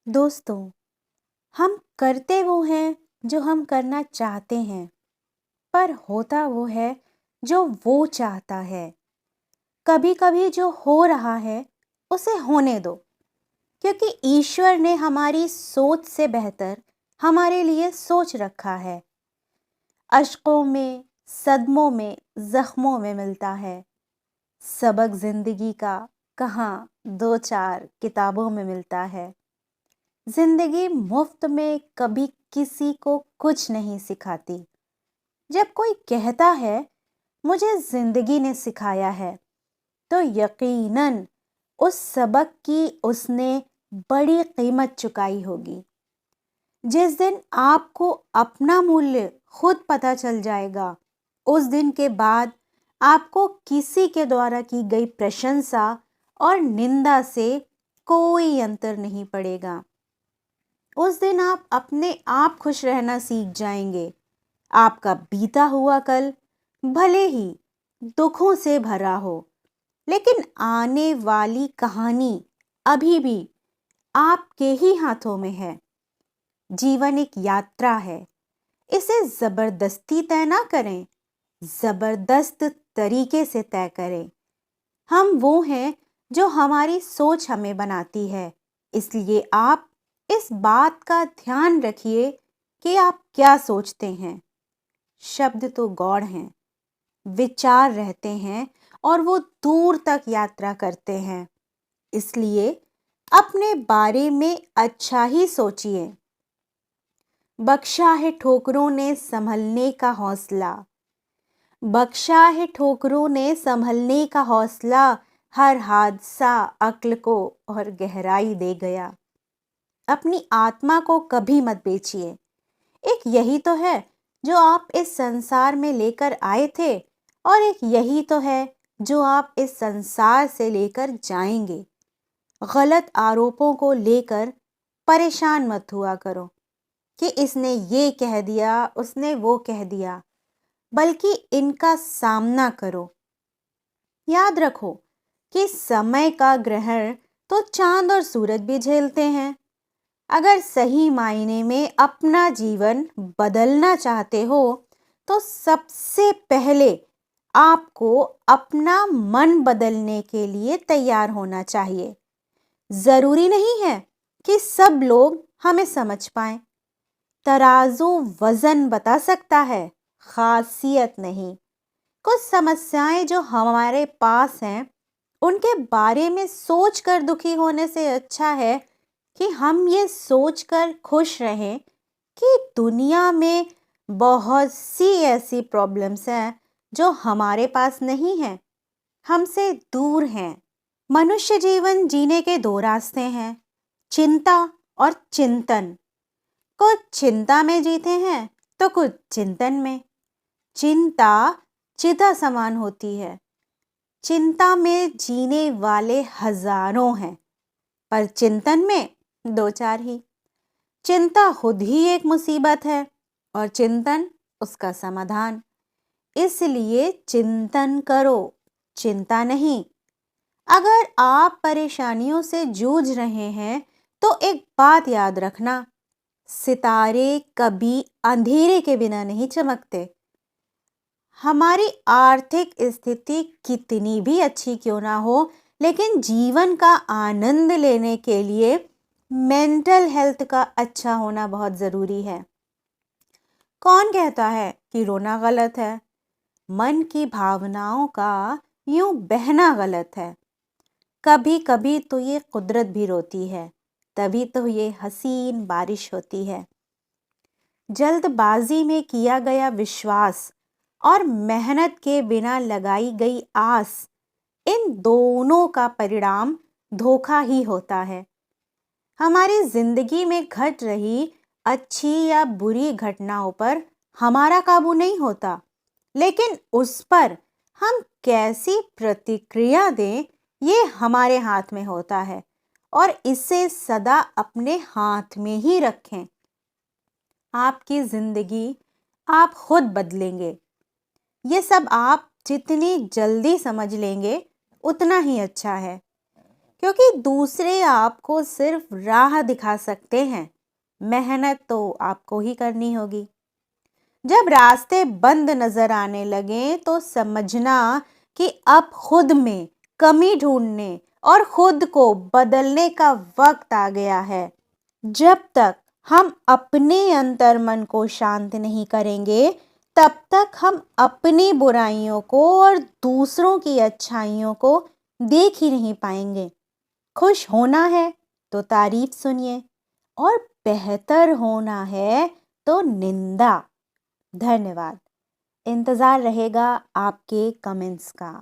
दोस्तों, हम करते वो हैं जो हम करना चाहते हैं, पर होता वो है जो वो चाहता है। कभी कभी जो हो रहा है उसे होने दो, क्योंकि ईश्वर ने हमारी सोच से बेहतर हमारे लिए सोच रखा है। अश्कों में, सदमों में, जख्मों में मिलता है सबक जिंदगी का। कहाँ दो चार किताबों में मिलता है। जिंदगी मुफ्त में कभी किसी को कुछ नहीं सिखाती। जब कोई कहता है मुझे जिंदगी ने सिखाया है, तो यकीनन उस सबक की उसने बड़ी कीमत चुकाई होगी। जिस दिन आपको अपना मूल्य खुद पता चल जाएगा, उस दिन के बाद आपको किसी के द्वारा की गई प्रशंसा और निंदा से कोई अंतर नहीं पड़ेगा। उस दिन आप अपने आप खुश रहना सीख जाएंगे। आपका बीता हुआ कल भले ही दुखों से भरा हो, लेकिन आने वाली कहानी अभी भी आपके ही हाथों में है। जीवन एक यात्रा है, इसे जबरदस्ती तय ना करें, जबरदस्त तरीके से तय करें। हम वो हैं जो हमारी सोच हमें बनाती है, इसलिए आप इस बात का ध्यान रखिए कि आप क्या सोचते हैं। शब्द तो गौड़ हैं, विचार रहते हैं और वो दूर तक यात्रा करते हैं। इसलिए अपने बारे में अच्छा ही सोचिए। बख्शा है ठोकरों ने संभलने का हौसला, बख्शा है ठोकरों ने संभलने का हौसला। हर हादसा अक्ल को और गहराई दे गया। अपनी आत्मा को कभी मत बेचिए। एक यही तो है जो आप इस संसार में लेकर आए थे, और एक यही तो है जो आप इस संसार से लेकर जाएंगे। गलत आरोपों को लेकर परेशान मत हुआ करो कि इसने ये कह दिया, उसने वो कह दिया, बल्कि इनका सामना करो। याद रखो कि समय का ग्रहण तो चांद और सूरज भी झेलते हैं। अगर सही मायने में अपना जीवन बदलना चाहते हो, तो सबसे पहले आपको अपना मन बदलने के लिए तैयार होना चाहिए। जरूरी नहीं है कि सब लोग हमें समझ पाएं। तराजू वजन बता सकता है, खासियत नहीं। कुछ समस्याएं जो हमारे पास हैं, उनके बारे में सोचकर दुखी होने से अच्छा है कि हम ये सोचकर खुश रहें कि दुनिया में बहुत सी ऐसी प्रॉब्लम्स हैं जो हमारे पास नहीं हैं, हमसे दूर हैं। मनुष्य जीवन जीने के दो रास्ते हैं, चिंता और चिंतन। कुछ चिंता में जीते हैं तो कुछ चिंतन में। चिंता चिता समान होती है। चिंता में जीने वाले हजारों हैं, पर चिंतन में दो चार ही। चिंता खुद ही एक मुसीबत है और चिंतन उसका समाधान। इसलिए चिंतन करो, चिंता नहीं। अगर आप परेशानियों से जूझ रहे हैं, तो एक बात याद रखना, सितारे कभी अंधेरे के बिना नहीं चमकते। हमारी आर्थिक स्थिति कितनी भी अच्छी क्यों ना हो, लेकिन जीवन का आनंद लेने के लिए मेंटल हेल्थ का अच्छा होना बहुत ज़रूरी है। कौन कहता है कि रोना गलत है? मन की भावनाओं का यूं बहना गलत है। कभी कभी तो ये कुदरत भी रोती है, तभी तो ये हसीन बारिश होती है। जल्दबाजी में किया गया विश्वास और मेहनत के बिना लगाई गई आस, इन दोनों का परिणाम धोखा ही होता है। हमारी जिंदगी में घट रही अच्छी या बुरी घटनाओं पर हमारा काबू नहीं होता, लेकिन उस पर हम कैसी प्रतिक्रिया दें, ये हमारे हाथ में होता है, और इसे सदा अपने हाथ में ही रखें। आपकी जिंदगी आप खुद बदलेंगे। ये सब आप जितनी जल्दी समझ लेंगे, उतना ही अच्छा है। क्योंकि दूसरे आपको सिर्फ राह दिखा सकते हैं, मेहनत तो आपको ही करनी होगी। जब रास्ते बंद नजर आने लगे तो समझना कि अब खुद में कमी ढूंढने और खुद को बदलने का वक्त आ गया है। जब तक हम अपने अंतर्मन को शांत नहीं करेंगे, तब तक हम अपनी बुराइयों को और दूसरों की अच्छाइयों को देख ही नहीं पाएंगे। खुश होना है तो तारीफ सुनिए और बेहतर होना है तो निंदा। धन्यवाद। इंतज़ार रहेगा आपके कमेंट्स का।